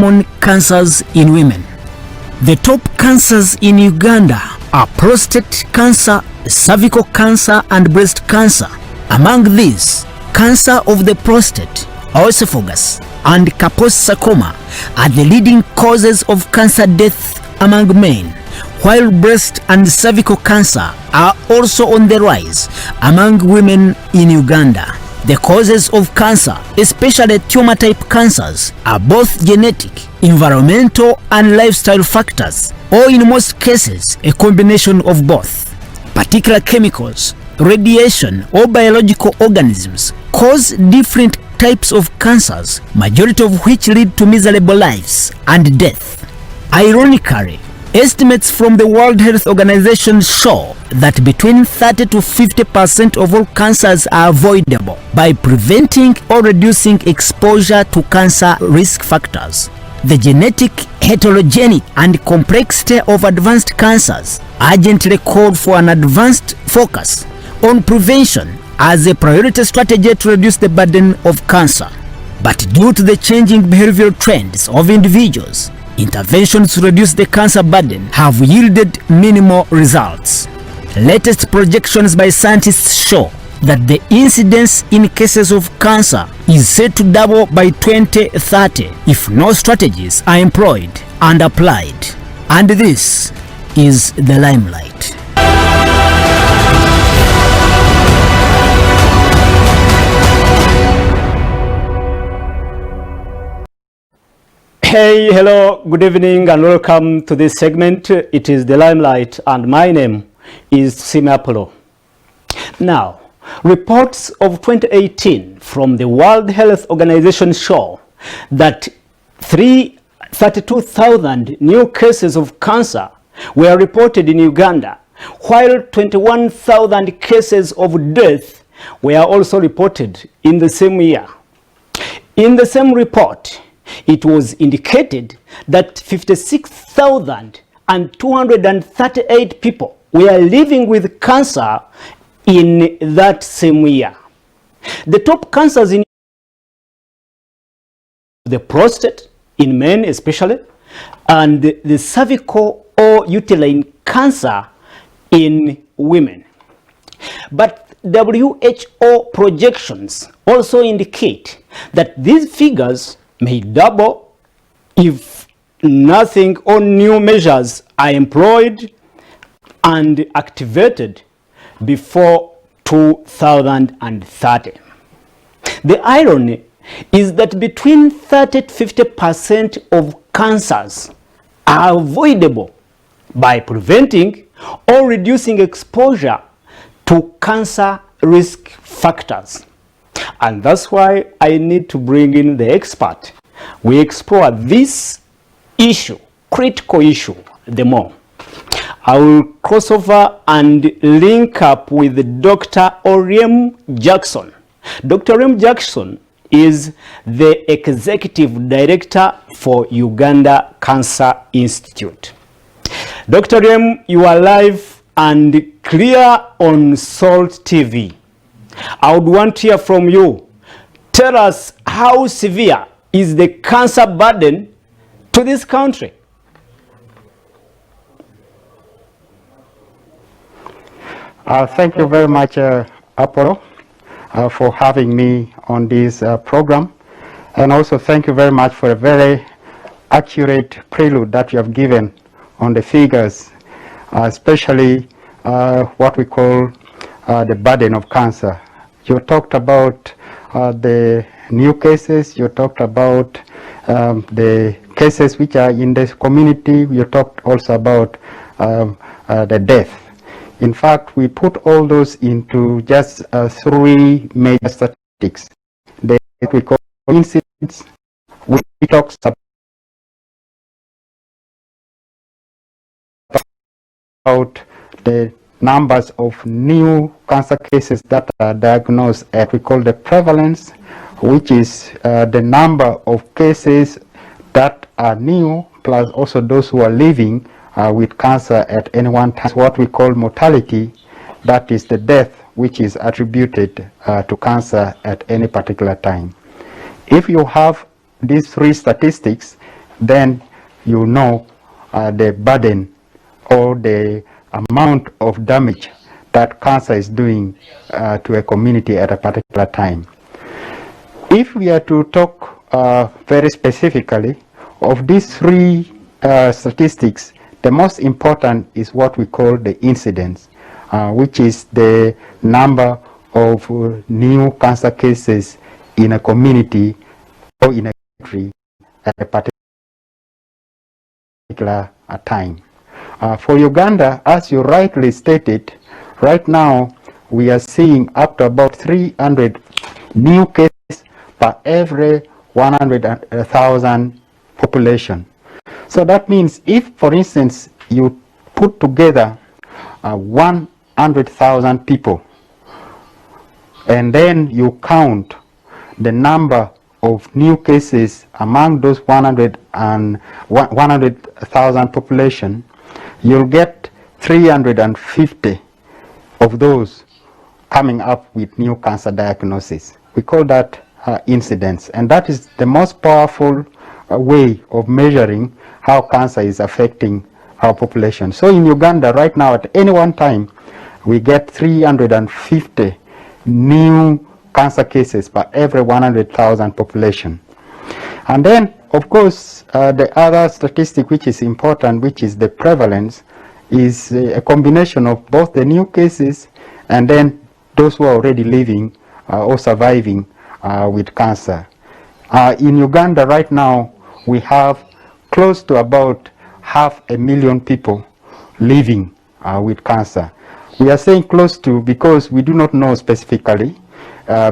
common cancers in women. The top cancers in Uganda are prostate cancer, cervical cancer, and breast cancer. Among these, cancer of the prostate, oesophagus, and Kaposi sarcoma are the leading causes of cancer death among men, while breast and cervical cancer are also on the rise among women in Uganda. The causes of cancer, especially tumor type cancers, are both genetic, environmental, and lifestyle factors, or in most cases, a combination of both. Particular chemicals, radiation, or biological organisms cause different types of cancers, majority of which lead to miserable lives and death. Ironically, estimates from the World Health Organization show that between 30 to 50% of all cancers are avoidable by preventing or reducing exposure to cancer risk factors. The genetic heterogeneity and complexity of advanced cancers urgently call for an advanced focus on prevention as a priority strategy to reduce the burden of cancer. But due to the changing behavioral trends of individuals, interventions to reduce the cancer burden have yielded minimal results. Latest projections by scientists show that the incidence in cases of cancer is set to double by 2030 if no strategies are employed and applied. And this is the Limelight. Hey, hello, good evening and welcome to this segment. It is the Limelight and my name is Sime Apollo. Now, reports of 2018 from the World Health Organization show that 32,000 new cases of cancer were reported in Uganda, while 21,000 cases of death were also reported in the same year. In the same report, it was indicated that 56,238 people were living with cancer in that same year. The top cancers in the prostate, in men especially, and the cervical or uterine cancer in women. But WHO projections also indicate that these figures may double if nothing or new measures are employed and activated before 2030. The irony is that between 30 to 50% of cancers are avoidable by preventing or reducing exposure to cancer risk factors. And that's why I need to bring in the expert. We explore this issue, critical issue, the more. I will cross over and link up with Dr. Oriem Jackson. Dr. Oriem Jackson is the Executive Director for Uganda Cancer Institute. Dr. Oriem, you are live and clear on Salt TV. I would want to hear from you. Tell us, how severe is the cancer burden to this country? Thank you very much, Apollo, for having me on this program. And also thank you very much for a very accurate prelude that you have given on the figures, especially what we call the burden of cancer. You talked about the new cases, you talked about the cases which are in the community, you talked also about the death. In fact, we put all those into just three major statistics. The what we call incidence, which talks about the numbers of new cancer cases that are diagnosed, and we call the prevalence, which is the number of cases that are new plus also those who are living with cancer at any one time. What we call mortality, that is the death which is attributed to cancer at any particular time. If you have these three statistics, then you know the burden or the amount of damage that cancer is doing to a community at a particular time. If we are to talk very specifically of these three statistics, the most important is what we call the incidence, which is the number of new cancer cases in a community or in a country at a particular time. For Uganda, as you rightly stated, right now we are seeing up to about 300 new cases per every 100,000 population. So that means if, for instance, you put together 100,000 people and then you count the number of new cases among those 100,000 population, you'll get 350 of those coming up with new cancer diagnosis. We call that incidence, and that is the most powerful way of measuring how cancer is affecting our population. So in Uganda right now, at any one time, we get 350 new cancer cases per every 100,000 population. And then, of course, the other statistic which is important, which is the prevalence, is a combination of both the new cases and then those who are already living or surviving with cancer. In Uganda right now, we have close to about 500,000 people living with cancer. We are saying close to because we do not know specifically,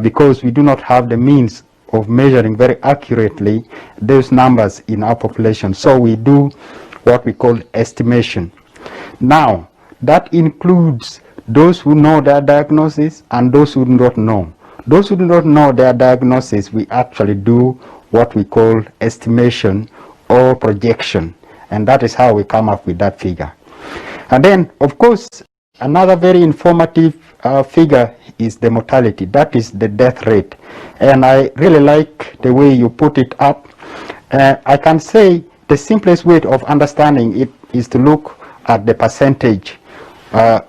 because we do not have the means of measuring very accurately those numbers in our population. So we do what we call estimation. Now, that includes those who know their diagnosis and those who do not know. Those who do not know their diagnosis, we actually do what we call estimation or projection, and that is how we come up with that figure. And then, of course, another very informative figure is the mortality, that is the death rate. And I really like the way you put it up. I can say the simplest way of understanding it is to look at the percentage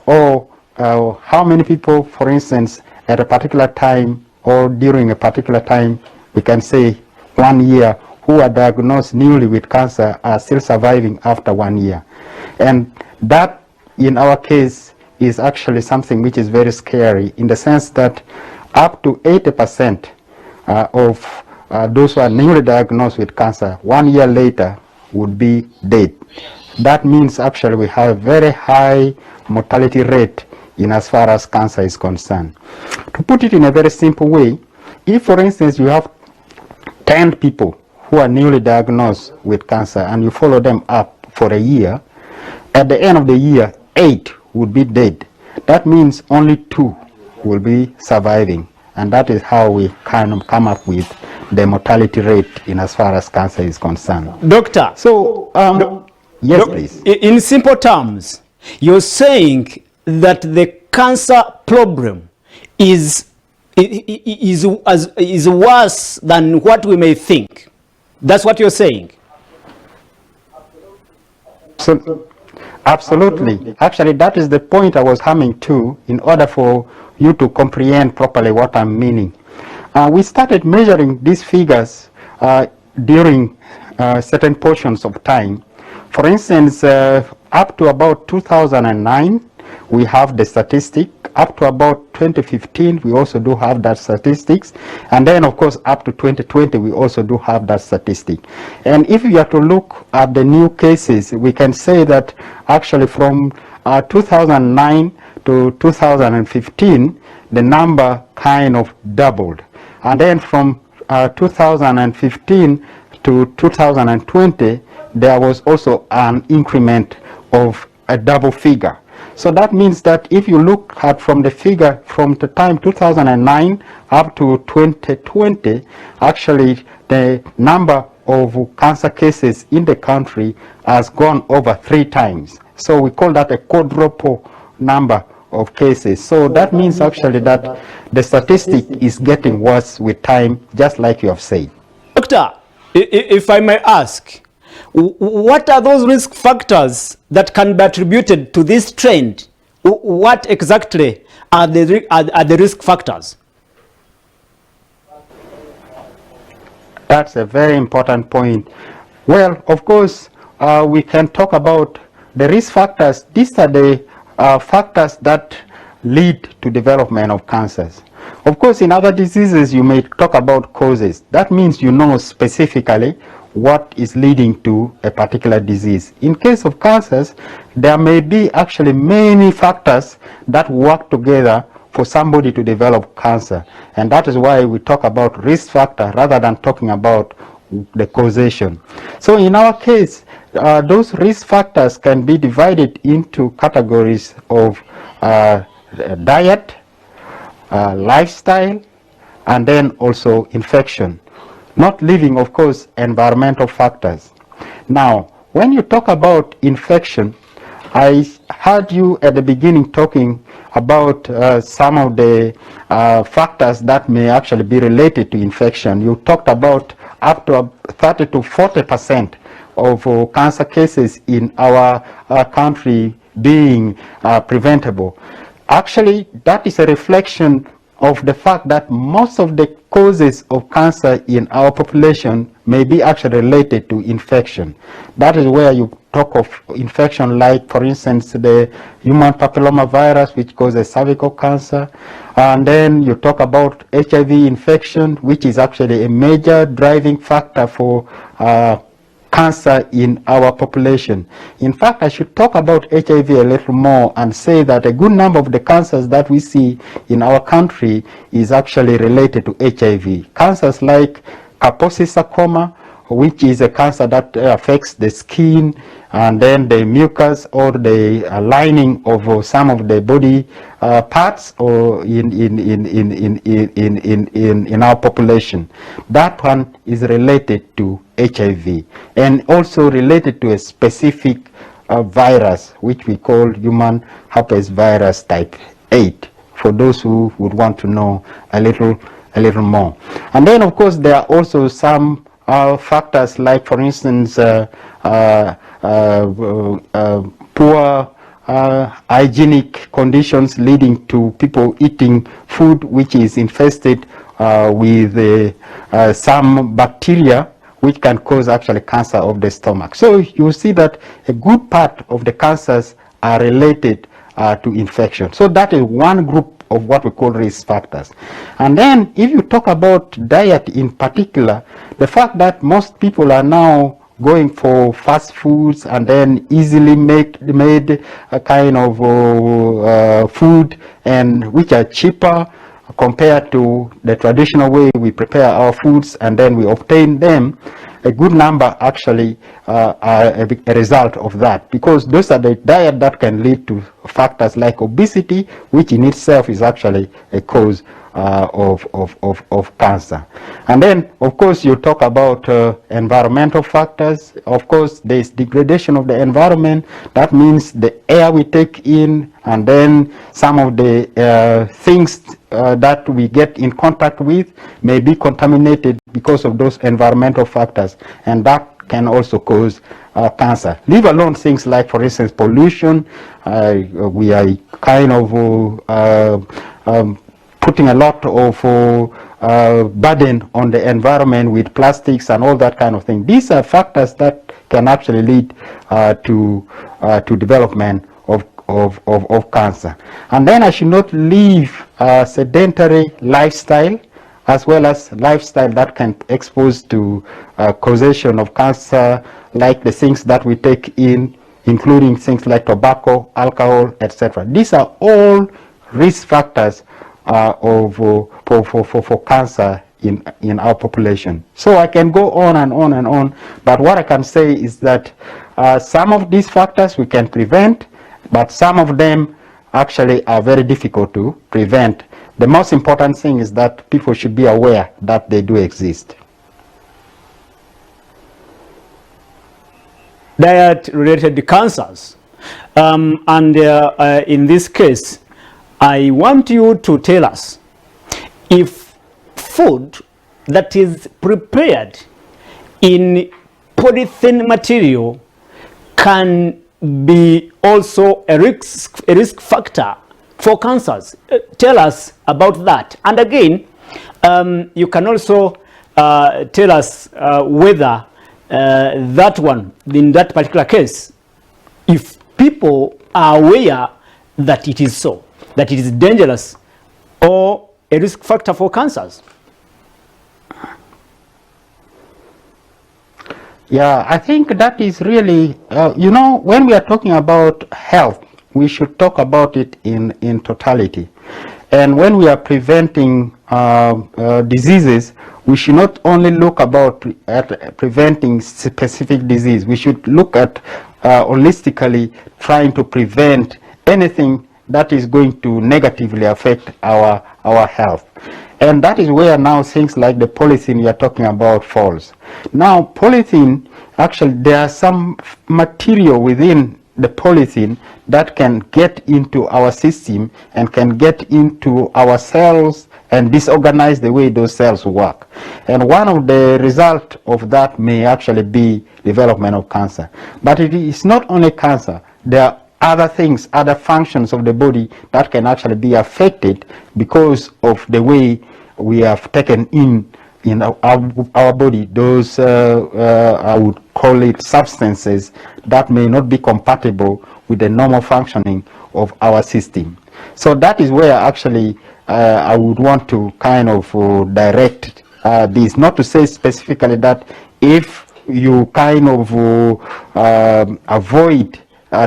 or how many people, for instance, at a particular time or during a particular time, we can say 1 year, who are diagnosed newly with cancer are still surviving after 1 year. And that, in our case, is actually something which is very scary, in the sense that up to 80% of those who are newly diagnosed with cancer 1 year later would be dead. That means actually we have a very high mortality rate in as far as cancer is concerned. To put it in a very simple way, if for instance you have 10 people who are newly diagnosed with cancer and you follow them up for a year, at the end of the year 8 would be dead. That means only 2 will be surviving, and that is how we kind of come up with the mortality rate in as far as cancer is concerned. Doctor, So yes, please. In simple terms, you're saying that the cancer problem is worse than what we may think. That's what you're saying. So, absolutely. Actually, that is the point I was coming to in order for you to comprehend properly what I'm meaning. We started measuring these figures during certain portions of time. For instance, up to about 2009, we have the statistic. Up to about 2015, we also do have that statistics. And then, of course, up to 2020, we also do have that statistic. And if you are to look at the new cases, we can say that actually from 2009 to 2015, the number kind of doubled. And then from 2015 to 2020, there was also an increment of a double figure. So that means that if you look at from the figure from the time 2009 up to 2020, actually the number of cancer cases in the country has gone over 3 times. So we call that a quadruple number of cases. So that means actually that the statistic is getting worse with time, just like you have said. Doctor, if I may ask, What are those risk factors that can be attributed to this trend? What exactly are the risk factors? That's a very important point. Well, of course, we can talk about the risk factors. These are the factors that lead to development of cancers. Of course, in other diseases, you may talk about causes. That means you know specifically what is leading to a particular disease. In case of cancers, there may be actually many factors that work together for somebody to develop cancer. And that is why we talk about risk factor rather than talking about the causation. So in our case, those risk factors can be divided into categories of diet, lifestyle, and then also infection. Not leaving, of course, environmental factors. Now, when you talk about infection, I heard you at the beginning talking about some of the factors that may actually be related to infection. You talked about up to 30 to 40% of cancer cases in our country being preventable. Actually, that is a reflection of the fact that most of the causes of cancer in our population may be actually related to infection. That is where you talk of infection like, for instance, the human papillomavirus, which causes cervical cancer. And then you talk about HIV infection, which is actually a major driving factor for cancer in our population. In fact, I should talk about HIV a little more and say that a good number of the cancers that we see in our country is actually related to HIV. Cancers like Kaposi sarcoma, which is a cancer that affects the skin and then the mucus or the lining of some of the body parts or in our population. That one is related to HIV and also related to a specific virus which we call human herpes virus type 8, for those who would want to know a little more. And then of course there are also some factors like, for instance, poor hygienic conditions leading to people eating food which is infested with some bacteria which can cause actually cancer of the stomach. So you see that a good part of the cancers are related to infection. So that is one group of what we call risk factors. And then if you talk about diet in particular, the fact that most people are now going for fast foods and then easily made a kind of food and which are cheaper compared to the traditional way we prepare our foods and then we obtain them, a good number actually are a result of that, because those are the diet that can lead to factors like obesity, which in itself is actually a cause of cancer. And then of course you talk about environmental factors. Of course there is degradation of the environment. That means the air we take in and then some of the things that we get in contact with may be contaminated because of those environmental factors, and that can also cause cancer. Leave alone things like, for instance, pollution. We are kind of putting a lot of burden on the environment with plastics and all that kind of thing. These are factors that can actually lead to development of cancer. And then I should not leave sedentary lifestyle as well as lifestyle that can expose to causation of cancer, like the things that we take in, including things like tobacco, alcohol, etc. These are all risk factors for cancer in our population. So I can go on and on and on, but what I can say is that some of these factors we can prevent, but some of them actually are very difficult to prevent. The most important thing is that people should be aware that they do exist. Diet-related cancers. In this case, I want you to tell us if food that is prepared in polythene material can be also a risk factor for cancers. Tell us about that. And again, you can also tell us whether that one, in that particular case, if people are aware that it is so, that it is dangerous or a risk factor for cancers. Yeah, I think that is really, you know, when we are talking about health, we should talk about it in totality. And when we are preventing diseases, we should not only look at preventing specific disease. We should look at holistically trying to prevent anything that is going to negatively affect our health. And that is where now things like the polythene you are talking about falls. Now, polythene, actually, there are some material within the polythene that can get into our system and can get into our cells and disorganize the way those cells work. And one of the results of that may actually be development of cancer. But it is not only cancer. There are other things, other functions of the body that can actually be affected because of the way we have taken in our body those I would call it substances that may not be compatible with the normal functioning of our system. So that is where actually I would want to kind of direct this, not to say specifically that if you kind of avoid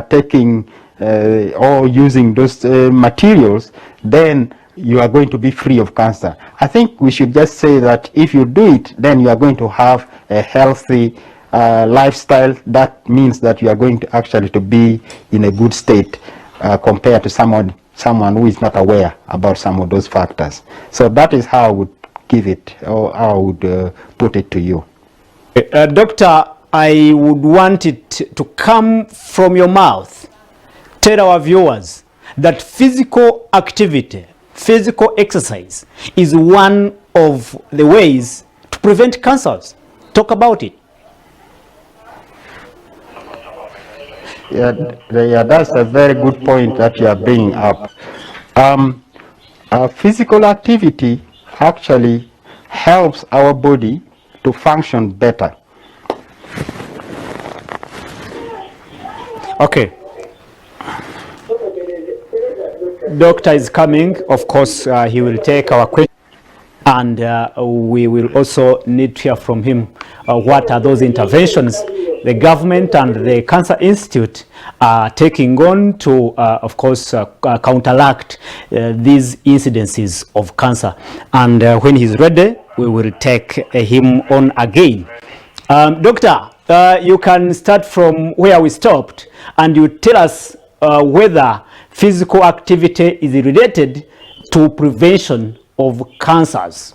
taking or using those materials, then you are going to be free of cancer. I think we should just say that if you do it, then you are going to have a healthy lifestyle. That means that you are going to actually to be in a good state compared to someone who is not aware about some of those factors. So that is how I would give it, or how I would put it to you. Doctor, I would want it to come from your mouth. Tell our viewers that physical activity, physical exercise is one of the ways to prevent cancers. Talk about it. Yeah, that's a very good point that you are bringing up. Physical activity actually helps our body to function better. Okay. Doctor is coming. Of course, he will take our question, and we will also need to hear from him what are those interventions the government and the Cancer Institute are taking on to, of course, counteract these incidences of cancer. And when he's ready, we will take him on again. Doctor, you can start from where we stopped, and you tell us whether physical activity is related to prevention of cancers.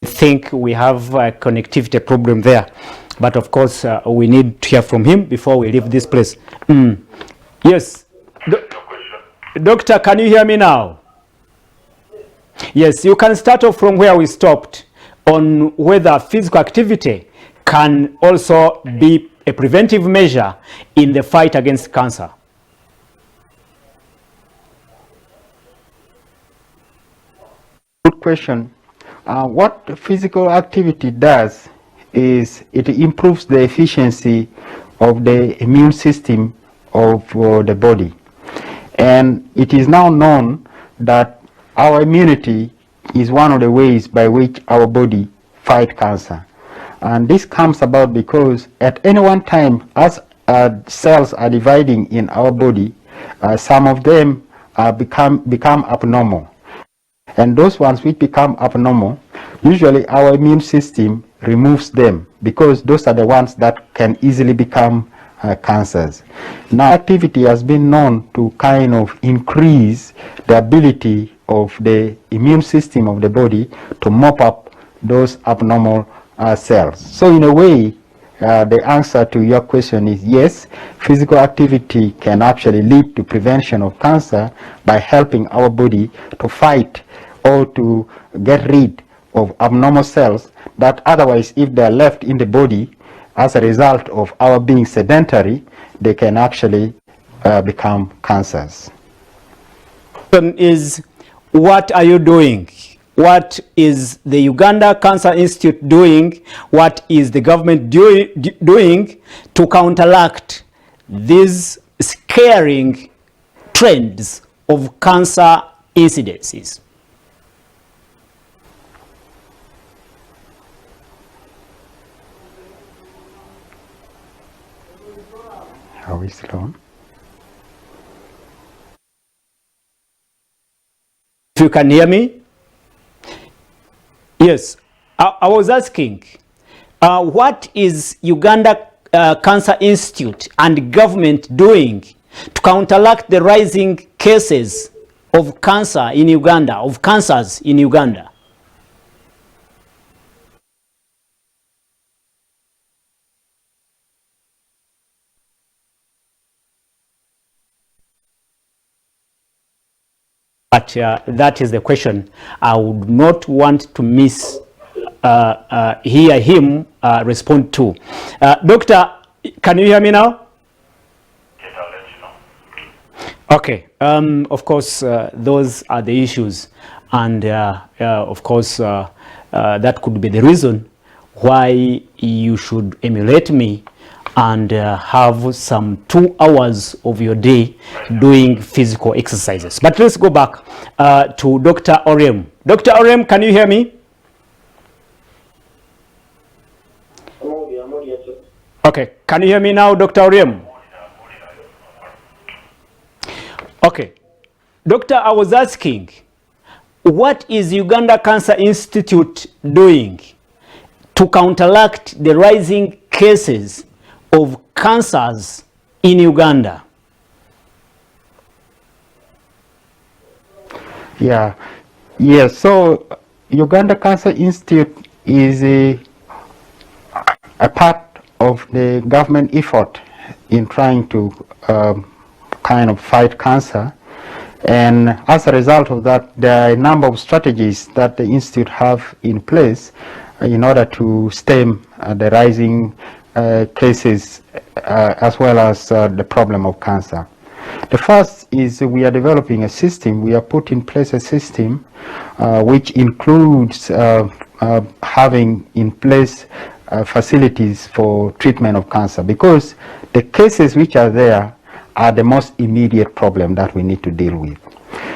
I think we have a connectivity problem there, but of course we need to hear from him before we leave this place. Yes, Doctor, can you hear me now? Yes, you can start off from where we stopped on whether physical activity can also be a preventive measure in the fight against cancer. Good question. What physical activity does is it improves the efficiency of the immune system of the body. And it is now known that our immunity is one of the ways by which our body fights cancer. And this comes about because at any one time, as cells are dividing in our body, some of them become abnormal. And those ones which become abnormal, usually our immune system removes them because those are the ones that can easily become cancers. Now, activity has been known to kind of increase the ability of the immune system of the body to mop up those abnormal cells. So in a way, the answer to your question is yes, physical activity can actually lead to prevention of cancer by helping our body to fight or to get rid of abnormal cells that otherwise, if they are left in the body as a result of our being sedentary, they can actually become cancers. Is what are you doing? What is the Uganda Cancer Institute doing? What is the government doing to counteract these scaring trends of cancer incidences? Are we still on? If you can hear me? Yes, I was asking, what is Uganda Cancer Institute and government doing to counteract the rising cases of cancer in Uganda, of cancers in Uganda? But that is the question. I would not want to miss hear him respond to. Doctor, can you hear me now? Yes, I'll let you know. Okay. Of course, those are the issues, and of course, that could be the reason why you should emulate me and have some 2 hours of your day doing physical exercises. But let's go back to Dr. Orem. Dr. Orem, can you hear me? Okay, can you hear me now, Dr. Orem? Okay, Doctor, I was asking, what is Uganda Cancer Institute doing to counteract the rising cases of cancers in Uganda? So Uganda Cancer Institute is a part of the government effort in trying to kind of fight cancer, and as a result of that, there are a number of strategies that the institute have in place in order to stem the rising cases as well as the problem of cancer. The first is we are developing a system, we have put in place a system which includes having in place facilities for treatment of cancer, because the cases which are there are the most immediate problem that we need to deal with.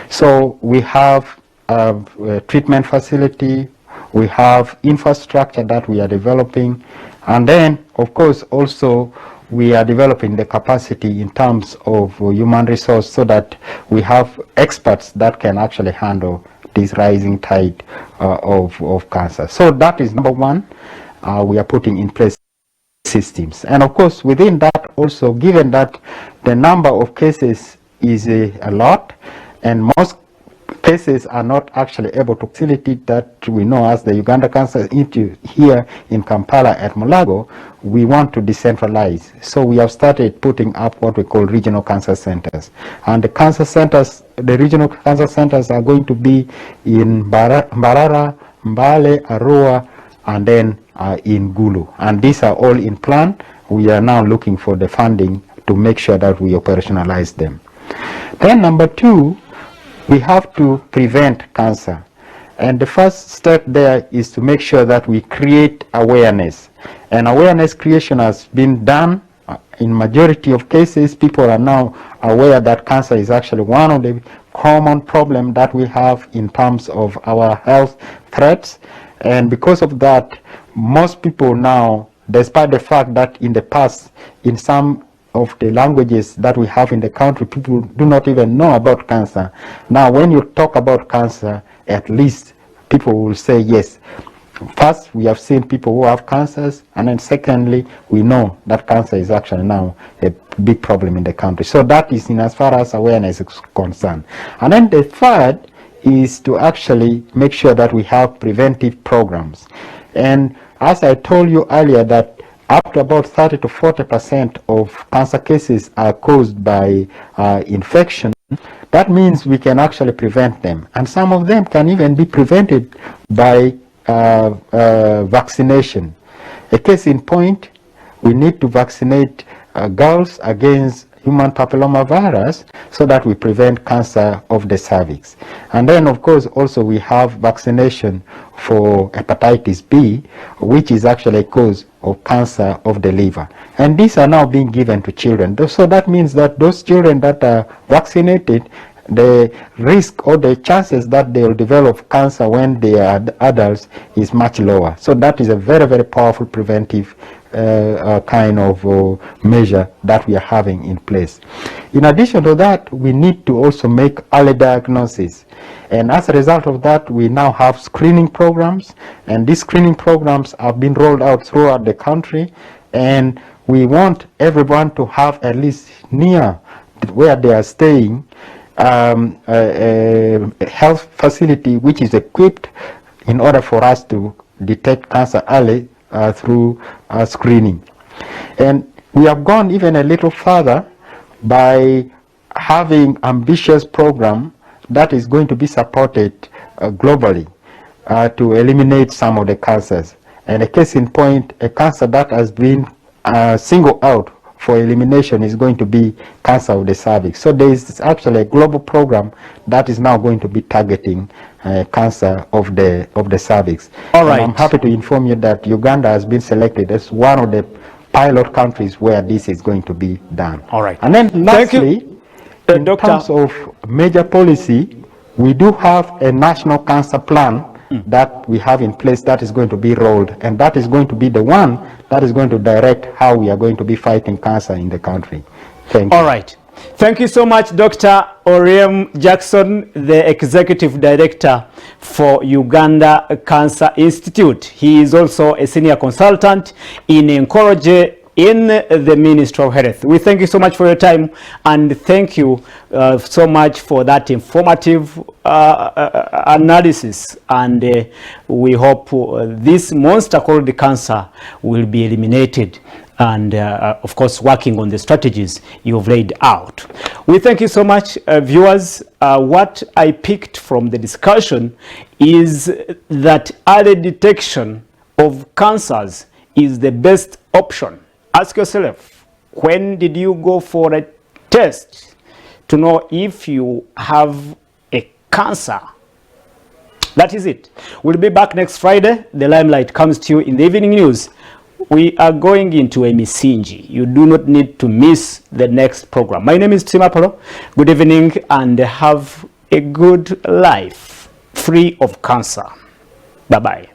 So we have a treatment facility, we have infrastructure that we are developing, and then of course also we are developing the capacity in terms of human resource so that we have experts that can actually handle this rising tide of cancer. So that is number one. We are putting in place systems, and of course within that also, given that the number of cases is a lot and most cases are not actually able to facilitate that we know as the Uganda Cancer Institute here in Kampala at Mulago, we want to decentralize. So we have started putting up what we call regional cancer centers, and the cancer centers, the regional cancer centers are going to be in Mbarara, Mbale, Arua, and then in Gulu, and these are all in plan. We are now looking for the funding to make sure that we operationalize them. Then number two, we have to prevent cancer, and the first step there is to make sure that we create awareness, and awareness creation has been done. In majority of cases, people are now aware that cancer is actually one of the common problems that we have in terms of our health threats. And because of that, most people now, despite the fact that in the past, in some of the languages that we have in the country, people do not even know about cancer. Now, when you talk about cancer, at least people will say yes. First, we have seen people who have cancers, and then secondly, we know that cancer is actually now a big problem in the country. So that is in as far as awareness is concerned. And then the third is to actually make sure that we have preventive programs. And as I told you earlier, that up to about 30 to 40% of cancer cases are caused by infection, that means we can actually prevent them. And some of them can even be prevented by vaccination. A case in point, we need to vaccinate girls against human papillomavirus so that we prevent cancer of the cervix. And then, of course, also we have vaccination for hepatitis B, which is actually a cause of cancer of the liver. And these are now being given to children. So that means that those children that are vaccinated, the risk or the chances that they will develop cancer when they are adults is much lower. So that is a very, very powerful preventive kind of measure that we are having in place. In addition to that, we need to also make early diagnosis. And as a result of that, we now have screening programs, and these screening programs have been rolled out throughout the country, and we want everyone to have at least near where they are staying a health facility which is equipped in order for us to detect cancer early through screening. And we have gone even a little further by having ambitious program that is going to be supported globally to eliminate some of the cancers. And a case in point, a cancer that has been singled out for elimination is going to be cancer of the cervix. So there is actually a global program that is now going to be targeting cancer of the cervix. All right. And I'm happy to inform you that Uganda has been selected as one of the pilot countries where this is going to be done. All right. And then lastly, in Doctor, terms of major policy, we do have a national cancer plan that we have in place that is going to be rolled, and that is going to be the one that is going to direct how we are going to be fighting cancer in the country. Thank you. All right. Thank you so much, Dr. Oriem Jackson, the Executive Director for Uganda Cancer Institute. He is also a Senior Consultant in Oncology in the Ministry of Health. We thank you so much for your time, and thank you so much for that informative analysis, and we hope this monster called cancer will be eliminated, and of course working on the strategies you've laid out. We thank you so much, viewers. What I picked from the discussion is that early detection of cancers is the best option. Ask yourself, when did you go for a test to know if you have a cancer? That is it. We'll be back next Friday. The Limelight comes to you in the evening news. We are going into a Misinji. You do not need to miss the next program. My name is Tim Apollo. Good evening, and have a good life free of cancer. Bye-bye.